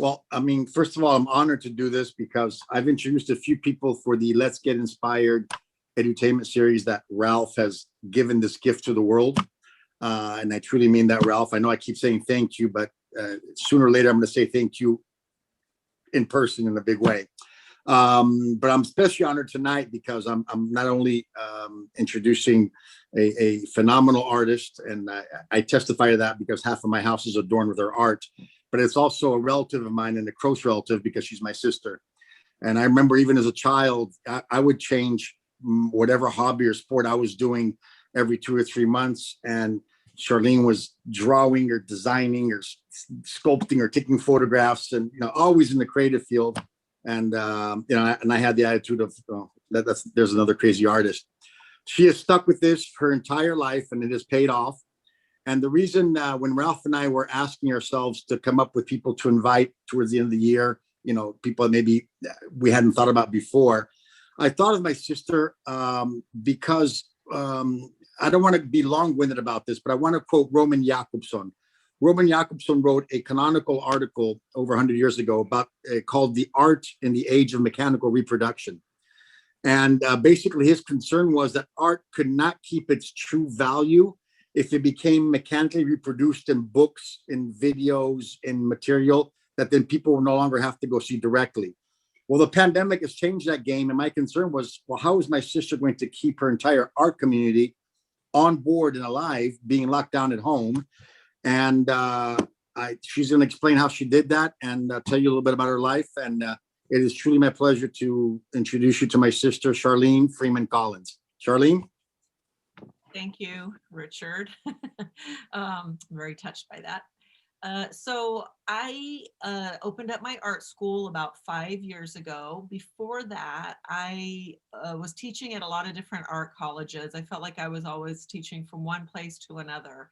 Well, I mean, first of all, I'm honored to do this because I've introduced a few people for the Let's Get Inspired edutainment series that Ralph has given this gift to the world. And I truly mean that, Ralph. I know I keep saying thank you, but sooner or later, I'm going to say thank you in person in a big way. But I'm especially honored tonight because I'm not only introducing a phenomenal artist, and I testify to that because half of my house is adorned with her art, but it's also a relative of mine and a close relative because she's my sister. And I remember even as a child, I would change whatever hobby or sport I was doing every 2 or 3 months. And Charlene was drawing or designing or sculpting or taking photographs, and always in the creative field. And and I had the attitude of there's another crazy artist. She has stuck with this her entire life, and it has paid off. And the reason when Ralph and I were asking ourselves to come up with people to invite towards the end of the year, people that maybe we hadn't thought about before, I thought of my sister because I don't want to be long-winded about this, but I want to quote Roman Jakobson. Roman Jakobson wrote a canonical article over 100 years ago about called "The Art in the Age of Mechanical Reproduction." And basically his concern was that art could not keep its true value if it became mechanically reproduced in books, in videos, in material that then people will no longer have to go see directly. Well, the pandemic has changed that game. And my concern was, well, how is my sister going to keep her entire art community on board and alive, being locked down at home? And she's going to explain how she did that and tell you a little bit about her life. And it is truly my pleasure to introduce you to my sister, Charlene Freeman Collins. Charlene? Thank you, Richard. I'm very touched by that. So I opened up my art school about 5 years ago. Before that, I was teaching at a lot of different art colleges. I felt like I was always teaching from one place to another.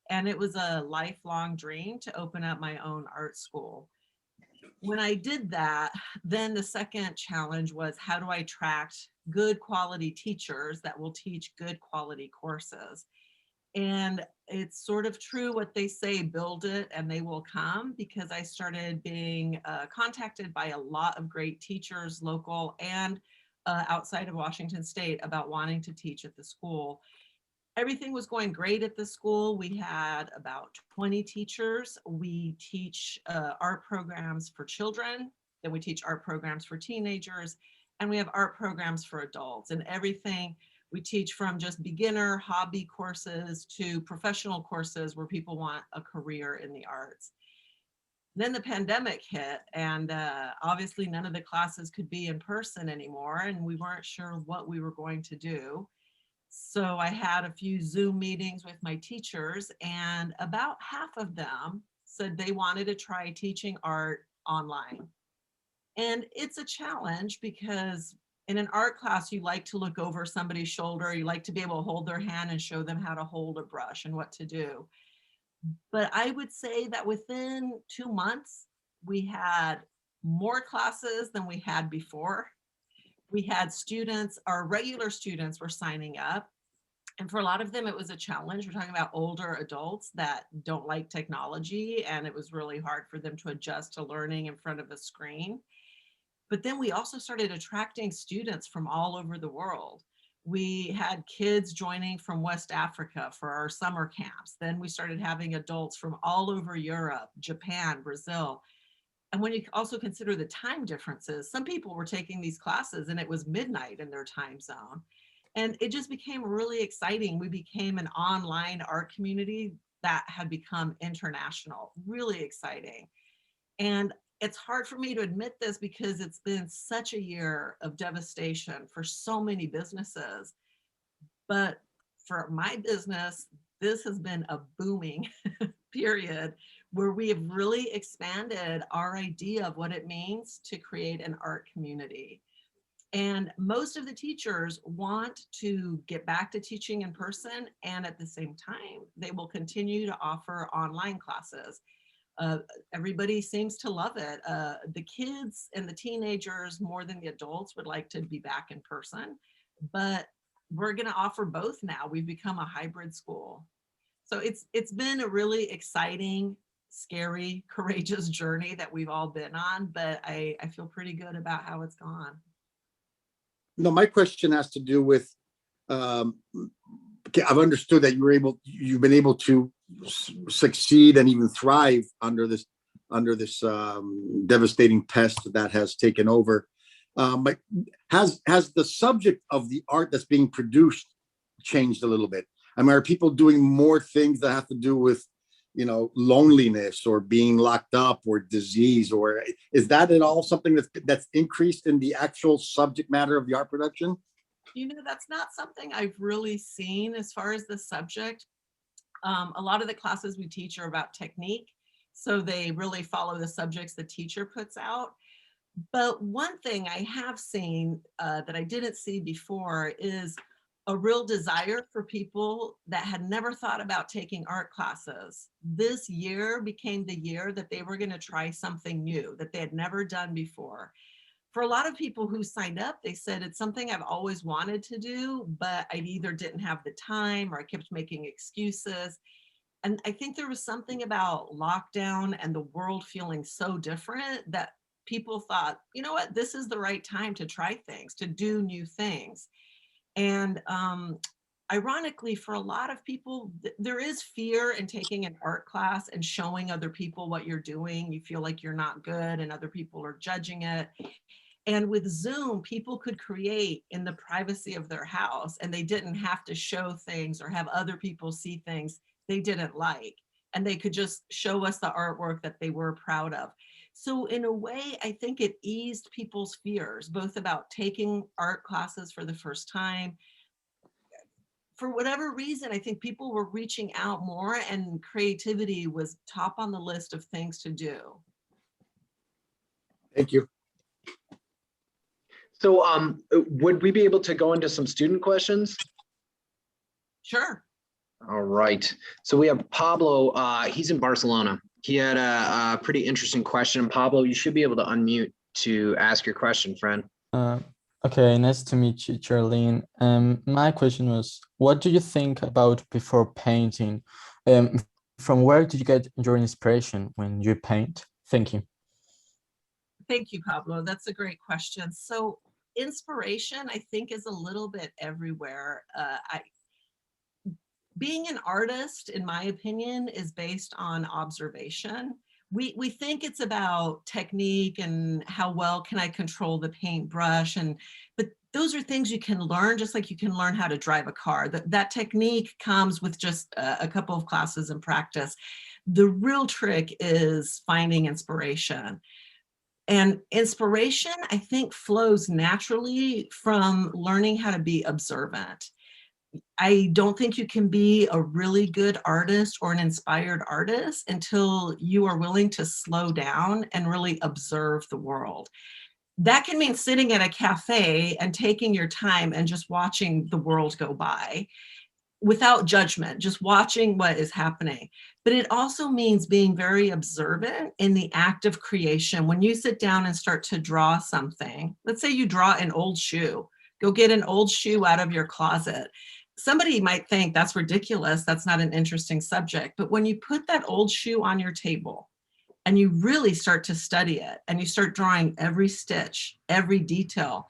And it was a lifelong dream to open up my own art school. When I did that, then the second challenge was, how do I attract good quality teachers that will teach good quality courses? And it's sort of true what they say, build it and they will come, because I started being contacted by a lot of great teachers, local and outside of Washington State, about wanting to teach at the school. Everything was going great at the school. We had about 20 teachers. We teach art programs for children, then we teach art programs for teenagers, and we have art programs for adults. And everything we teach, from just beginner hobby courses to professional courses where people want a career in the arts. Then the pandemic hit, and obviously none of the classes could be in person anymore, and we weren't sure what we were going to do. So I had a few Zoom meetings with my teachers, and about half of them said they wanted to try teaching art online. And it's a challenge because in an art class, you like to look over somebody's shoulder, you like to be able to hold their hand and show them how to hold a brush and what to do. But I would say that within 2 months, we had more classes than we had before. We had students, our regular students were signing up. And for a lot of them, it was a challenge. We're talking about older adults that don't like technology, and it was really hard for them to adjust to learning in front of a screen. But then we also started attracting students from all over the world. We had kids joining from West Africa for our summer camps. Then we started having adults from all over Europe, Japan, Brazil. And when you also consider the time differences, some people were taking these classes and it was midnight in their time zone. And it just became really exciting. We became an online art community that had become international, really exciting. And it's hard for me to admit this because it's been such a year of devastation for so many businesses. But for my business, this has been a booming period where we have really expanded our idea of what it means to create an art community. And most of the teachers want to get back to teaching in person, and at the same time, they will continue to offer online classes. Everybody seems to love it. The kids and the teenagers, more than the adults, would like to be back in person, but we're going to offer both now. We've become a hybrid school. So it's been a really exciting scary, courageous journey that we've all been on, but I feel pretty good about how it's gone. No, my question has to do with, okay, I've understood that you've been able to succeed and even thrive under this devastating pest that has taken over. But has the subject of the art that's being produced changed a little bit? I mean, are people doing more things that have to do with, loneliness or being locked up or disease, or is that at all something that's increased in the actual subject matter of the art production? That's not something I've really seen as far as the subject. A lot of the classes we teach are about technique, so they really follow the subjects the teacher puts out. But one thing I have seen that I didn't see before is a real desire for people that had never thought about taking art classes. This year became the year that they were going to try something new that they had never done before. For a lot of people who signed up, they said it's something I've always wanted to do, but I either didn't have the time or I kept making excuses. And I think there was something about lockdown and the world feeling so different that people thought, you know what, this is the right time to try things, to do new things. And ironically, for a lot of people, there is fear in taking an art class and showing other people what you're doing. You feel like you're not good and other people are judging it. And with Zoom, people could create in the privacy of their house, and they didn't have to show things or have other people see things they didn't like. And they could just show us the artwork that they were proud of. So in a way, I think it eased people's fears, both about taking art classes for the first time. For whatever reason, I think people were reaching out more and creativity was top on the list of things to do. Thank you. So would we be able to go into some student questions? Sure. All right. So we have Pablo. He's in Barcelona. He had a pretty interesting question. Pablo, you should be able to unmute to ask your question, friend. Okay, nice to meet you, Charlene. My question was, what do you think about before painting? From where did you get your inspiration when you paint? Thank you. Thank you, Pablo. That's a great question. So inspiration, I think, is a little bit everywhere. Being an artist, in my opinion, is based on observation. We think it's about technique and how well can I control the paintbrush, but those are things you can learn, just like you can learn how to drive a car. That technique comes with just a couple of classes and practice. The real trick is finding inspiration. And inspiration, I think, flows naturally from learning how to be observant. I don't think you can be a really good artist or an inspired artist until you are willing to slow down and really observe the world. That can mean sitting at a cafe and taking your time and just watching the world go by without judgment, just watching what is happening. But it also means being very observant in the act of creation. When you sit down and start to draw something, let's say you draw an old shoe, go get an old shoe out of your closet. Somebody might think that's ridiculous, that's not an interesting subject. But when you put that old shoe on your table and you really start to study it and you start drawing every stitch, every detail,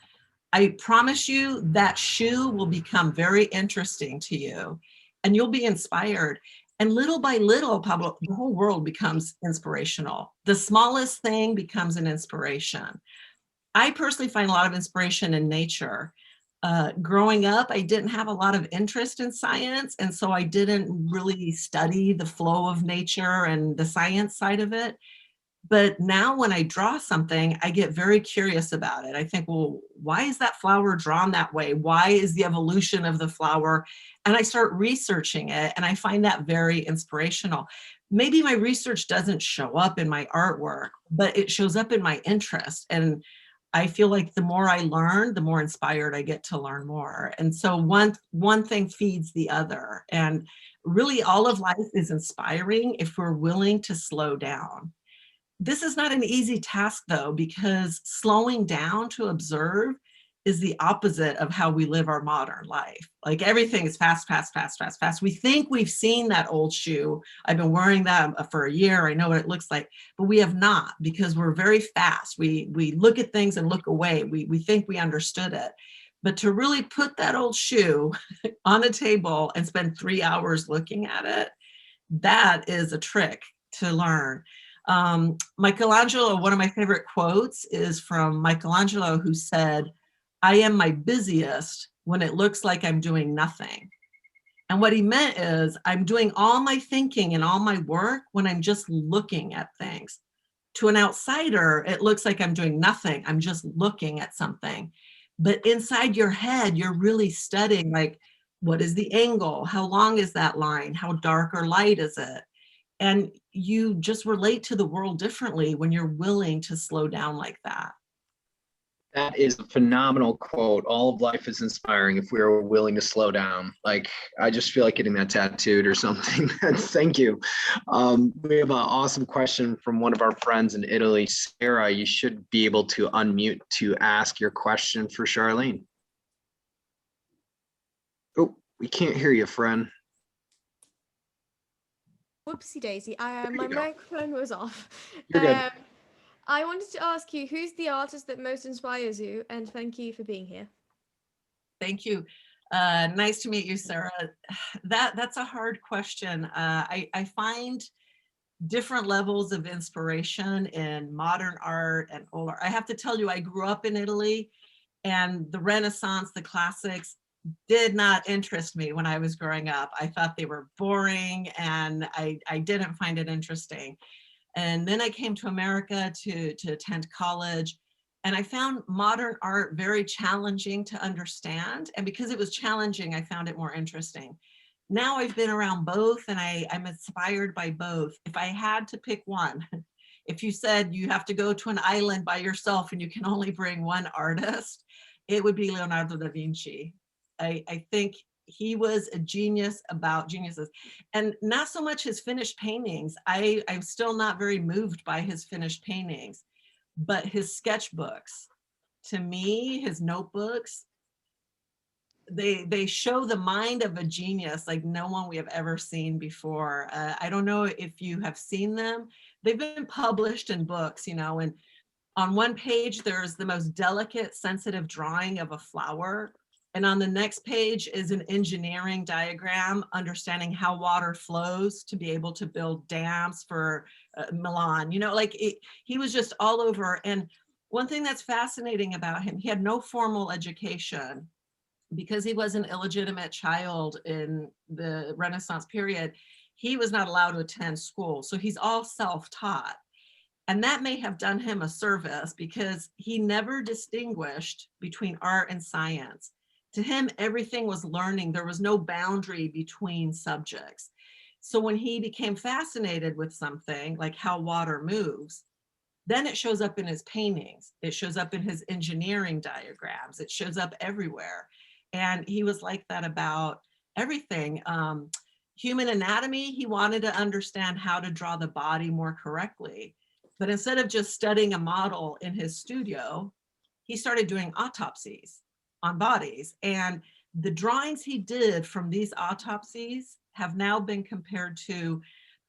I promise you that shoe will become very interesting to you and you'll be inspired. And little by little, Pablo, the whole world becomes inspirational. The smallest thing becomes an inspiration. I personally find a lot of inspiration in nature. Growing up, I didn't have a lot of interest in science, and so I didn't really study the flow of nature and the science side of it. But now when I draw something, I get very curious about it. I think, well, why is that flower drawn that way? Why is the evolution of the flower? And I start researching it, and I find that very inspirational. Maybe my research doesn't show up in my artwork, but it shows up in my interest. And I feel like the more I learn, the more inspired I get to learn more. And so one thing feeds the other. And really all of life is inspiring if we're willing to slow down. This is not an easy task though, because slowing down to observe is the opposite of how we live our modern life. Like everything is fast, fast, fast, fast, fast. We think we've seen that old shoe. I've been wearing that for a year. I know what it looks like, but we have not, because we're very fast. We look at things and look away. We think we understood it. But to really put that old shoe on the table and spend 3 hours looking at it, that is a trick to learn. Michelangelo, one of my favorite quotes is from Michelangelo, who said, "I am my busiest when it looks like I'm doing nothing." And what he meant is, I'm doing all my thinking and all my work when I'm just looking at things. To an outsider, it looks like I'm doing nothing. I'm just looking at something. But inside your head, you're really studying, like, what is the angle? How long is that line? How dark or light is it? And you just relate to the world differently when you're willing to slow down like that. That is a phenomenal quote. All of life is inspiring if we are willing to slow down. Like, I just feel like getting that tattooed or something. Thank you. We have an awesome question from one of our friends in Italy. Sarah, you should be able to unmute to ask your question for Charlene. Oh, we can't hear you, friend. Whoopsie daisy. There My you go. microphone was off. You're good. I wanted to ask you, who's the artist that most inspires you? And thank you for being here. Thank you. Nice to meet you, Sarah. That's a hard question. I find different levels of inspiration in modern art and old art. I have to tell you, I grew up in Italy, and the Renaissance, the classics, did not interest me when I was growing up. I thought they were boring, and I didn't find it interesting. And then I came to America to attend college, and I found modern art very challenging to understand. And because it was challenging, I found it more interesting. Now I've been around both, and I'm inspired by both. If I had to pick one, if you said you have to go to an island by yourself and you can only bring one artist, it would be Leonardo da Vinci. I think he was a genius about geniuses, and not so much his finished paintings. I'm still not very moved by his finished paintings, but his sketchbooks, to me, his notebooks, they show the mind of a genius like no one we have ever seen before. I don't know if you have seen them. They've been published in books, you know, and on one page, there's the most delicate, sensitive drawing of a flower. And on the next page is an engineering diagram, understanding how water flows to be able to build dams for Milan. You know, like he was just all over. And one thing that's fascinating about him, he had no formal education because he was an illegitimate child in the Renaissance period. He was not allowed to attend school. So he's all self-taught. And that may have done him a service because he never distinguished between art and science. To him, everything was learning. There was no boundary between subjects. So when he became fascinated with something like how water moves, then it shows up in his paintings. It shows up in his engineering diagrams. It shows up everywhere. And he was like that about everything. Human anatomy, he wanted to understand how to draw the body more correctly. But instead of just studying a model in his studio, he started doing autopsies on bodies. And the drawings he did from these autopsies have now been compared to,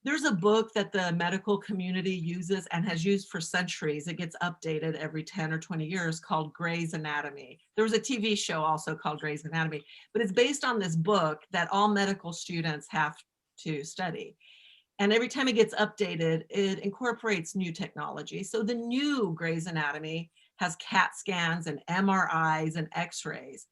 there's a book that the medical community uses and has used for centuries. It gets updated every 10 or 20 years, called Gray's Anatomy. There was a TV show also called Gray's Anatomy, but it's based on this book that all medical students have to study. And every time it gets updated, it incorporates new technology. So the new Gray's Anatomy has CAT scans and MRIs and X-rays.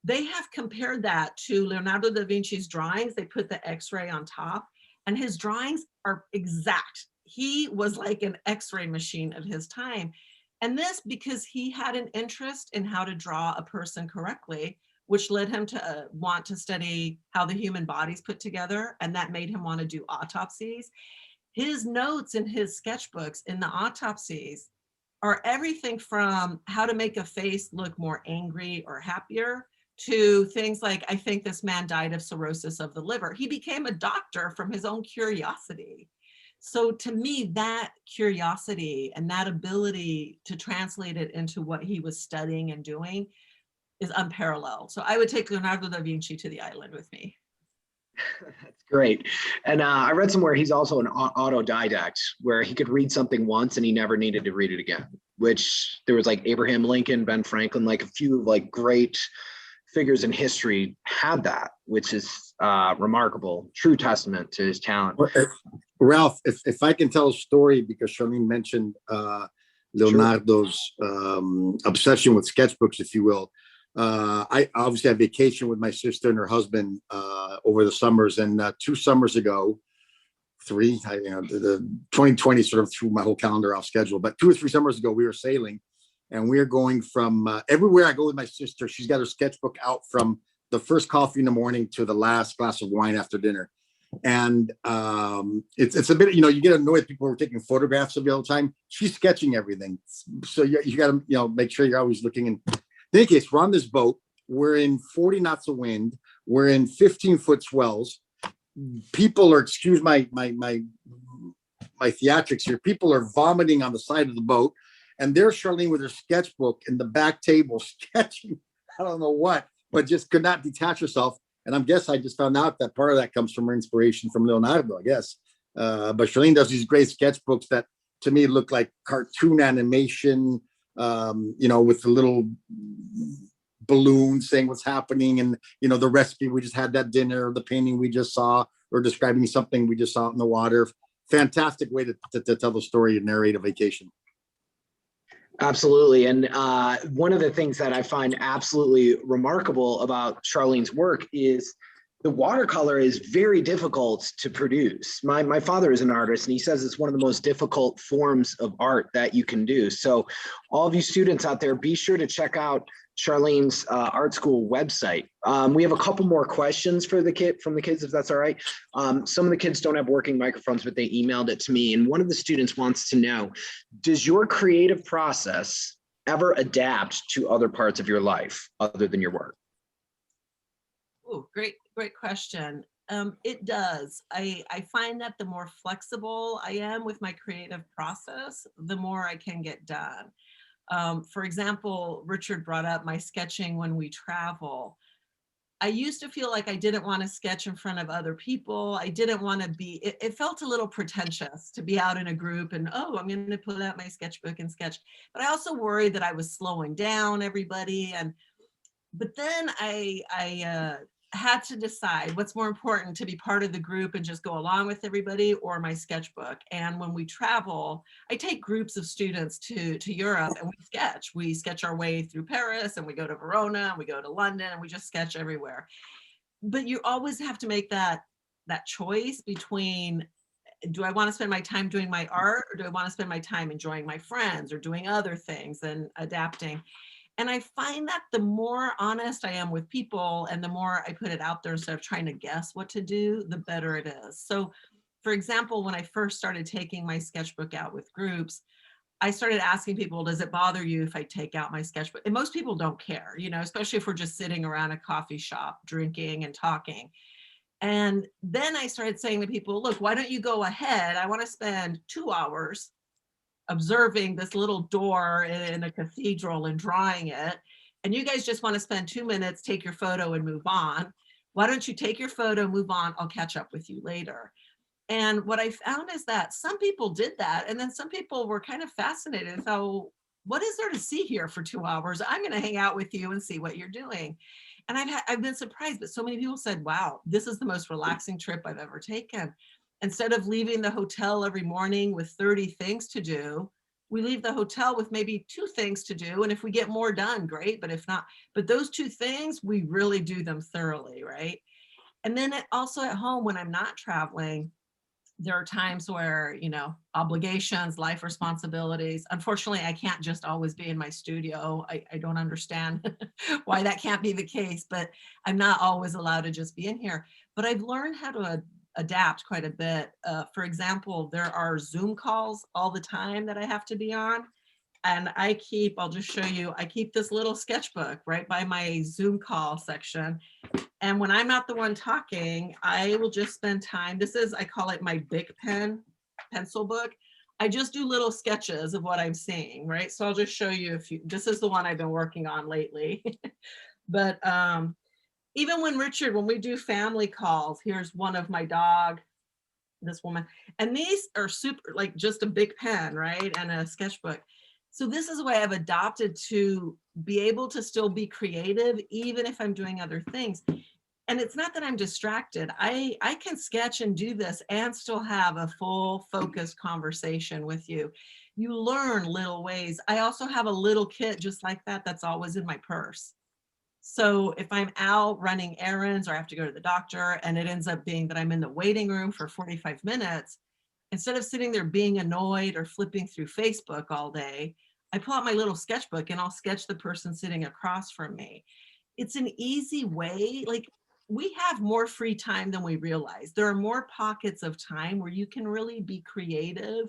They have compared that to Leonardo da Vinci's drawings. They put the X-ray on top, and his drawings are exact. He was like an X-ray machine of his time. And this because he had an interest in how to draw a person correctly, which led him to want to study how the human body's put together. And that made him want to do autopsies. His notes in his sketchbooks in the autopsies are everything from how to make a face look more angry or happier to things like, I think this man died of cirrhosis of the liver. He became a doctor from his own curiosity. So to me, that curiosity and that ability to translate it into what he was studying and doing is unparalleled. So I would take Leonardo da Vinci to the island with me. That's great. And I read somewhere he's also an autodidact, where he could read something once and he never needed to read it again, which there was like Abraham Lincoln, Ben Franklin, like a few like great figures in history had that, which is remarkable, true testament to his talent. Ralph, if I can tell a story, because Charlene mentioned Leonardo's obsession with sketchbooks, if you will. I obviously had vacation with my sister and her husband over the summers, and 2 summers ago, the 2020 sort of threw my whole calendar off schedule, but 2 or 3 summers ago, we were sailing, and we are going from everywhere I go with my sister. She's got her sketchbook out from the first coffee in the morning to the last glass of wine after dinner. And it's a bit, you get annoyed at people who are taking photographs of you all the time. She's sketching everything, so you got to make sure you're always looking. In any case, we're on this boat. We're in 40 knots of wind. We're in 15-foot swells. People are, excuse my theatrics here. People are vomiting on the side of the boat, and there's Charlene with her sketchbook in the back table sketching. I don't know what, but just could not detach herself. And I guess I just found out that part of that comes from her inspiration from Leonardo, I guess. But Charlene does these great sketchbooks that to me look like cartoon animation, with the little balloons saying what's happening, and the recipe we just had that dinner, the painting we just saw, or describing something we just saw in the water. Fantastic way to tell the story and narrate a vacation. Absolutely. And one of the things that I find absolutely remarkable about Charlene's work is the watercolor is very difficult to produce. My father is an artist, and he says it's one of the most difficult forms of art that you can do. So all of you students out there, be sure to check out Charlene's art school website. We have a couple more questions from the kids, if that's all right. Some of the kids don't have working microphones, but they emailed it to me. And one of the students wants to know, does your creative process ever adapt to other parts of your life other than your work? Oh, great question. It does. I find that the more flexible I am with my creative process, the more I can get done. For example, Richard brought up my sketching when we travel. I used to feel like I didn't want to sketch in front of other people. I didn't want to be, it felt a little pretentious to be out in a group and, oh, I'm going to pull out my sketchbook and sketch. But I also worried that I was slowing down everybody. But then I had to decide what's more important, to be part of the group and just go along with everybody, or my sketchbook. And when we travel, I take groups of students to Europe, and we sketch our way through Paris, and we go to Verona, and we go to London, and we just sketch everywhere. But you always have to make that choice between, do I want to spend my time doing my art, or do I want to spend my time enjoying my friends or doing other things and adapting? And I find that the more honest I am with people, and the more I put it out there instead of trying to guess what to do, the better it is. So for example, when I first started taking my sketchbook out with groups, I started asking people, does it bother you if I take out my sketchbook? And most people don't care, especially if we're just sitting around a coffee shop, drinking and talking. And then I started saying to people, look, why don't you go ahead? I want to spend 2 hours observing this little door in a cathedral and drawing it. And you guys just want to spend 2 minutes, take your photo and move on. Why don't you take your photo, move on? I'll catch up with you later. And what I found is that some people did that. And then some people were kind of fascinated. So what is there to see here for 2 hours? I'm going to hang out with you and see what you're doing. And I've been surprised, but so many people said, wow, this is the most relaxing trip I've ever taken. Instead of leaving the hotel every morning with 30 things to do, we leave the hotel with maybe 2 things to do. And if we get more done, great. But if not, but those 2 things, we really do them thoroughly, right? And then also at home, when I'm not traveling, there are times where, obligations, life responsibilities. Unfortunately, I can't just always be in my studio. I don't understand why that can't be the case, but I'm not always allowed to just be in here. But I've learned how to adapt quite a bit. For example, there are Zoom calls all the time that I have to be on. And I'll just show you, I keep this little sketchbook right by my Zoom call section. And when I'm not the one talking, I will just spend time. I call it my Bic pen pencil book. I just do little sketches of what I'm seeing, right? So I'll just show you this is the one I've been working on lately. But even when Richard, when we do family calls, here's one of my dog, this woman, and these are super, like just a big pen, right? And a sketchbook. So this is the way I've adopted to be able to still be creative, even if I'm doing other things. And it's not that I'm distracted. I can sketch and do this and still have a full focused conversation with you. You learn little ways. I also have a little kit just like that that's always in my purse. So if I'm out running errands or I have to go to the doctor and it ends up being that I'm in the waiting room for 45 minutes, instead of sitting there being annoyed or flipping through Facebook all day, I pull out my little sketchbook and I'll sketch the person sitting across from me. It's an easy way. Like, we have more free time than we realize. There are more pockets of time where you can really be creative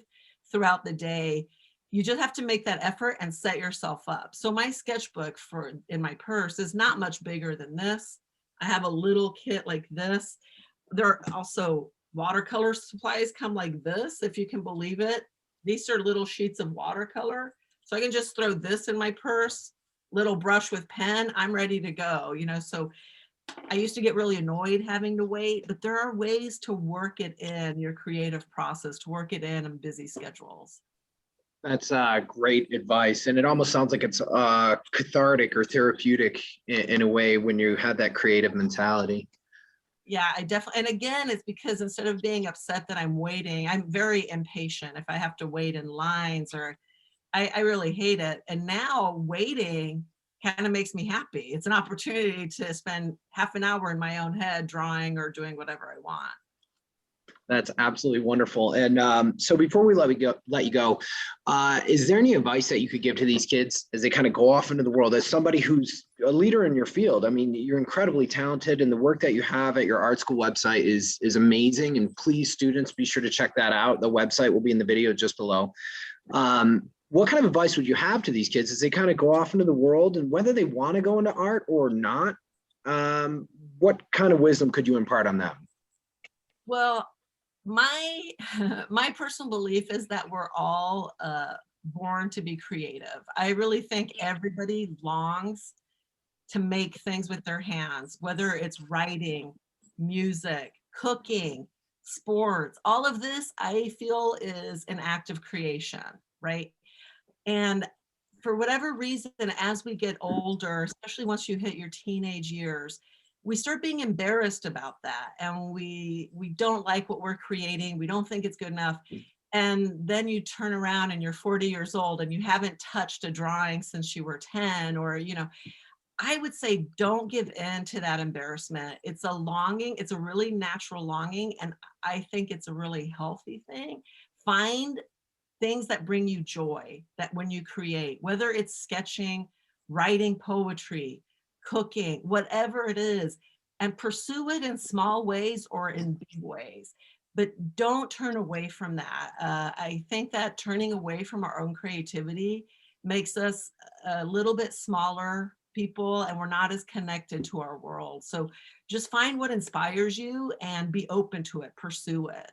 throughout the day. You just have to make that effort and set yourself up. So my sketchbook for in my purse is not much bigger than this. I have a little kit like this. There are also watercolor supplies come like this, if you can believe it. These are little sheets of watercolor. So I can just throw this in my purse, little brush with pen, I'm ready to go, you know. So I used to get really annoyed having to wait, but there are ways to work it in your creative process, to work it in busy schedules. That's great advice. And it almost sounds like it's cathartic or therapeutic in a way when you have that creative mentality. Yeah, I definitely, and again, it's because instead of being upset that I'm waiting, I'm very impatient if I have to wait in lines, or I really hate it. And now waiting kind of makes me happy. It's an opportunity to spend half an hour in my own head drawing or doing whatever I want. That's absolutely wonderful. And so before we let you go, is there any advice that you could give to these kids as they kind of go off into the world, as somebody who's a leader in your field? I mean, you're incredibly talented, and the work that you have at your art school website is amazing. And please, students, be sure to check that out. The website will be in the video just below. What kind of advice would you have to these kids as they kind of go off into the world, and whether they want to go into art or not? What kind of wisdom could you impart on them? Well, my personal belief is that we're all born to be creative. I really think everybody longs to make things with their hands, whether it's writing, music, cooking, sports. All of this I feel is an act of creation, right? And for whatever reason, as we get older, especially once you hit your teenage years, we start being embarrassed about that, and we don't like what we're creating. We don't think it's good enough. And then you turn around and you're 40 years old and you haven't touched a drawing since you were 10, or, you know, I would say don't give in to that embarrassment. It's a longing. It's a really natural longing. And I think it's a really healthy thing. Find things that bring you joy, that when you create, whether it's sketching, writing poetry, cooking, whatever it is, and pursue it in small ways or in big ways. But don't turn away from that. I think that turning away from our own creativity makes us a little bit smaller people, and we're not as connected to our world. So just find what inspires you and be open to it, pursue it.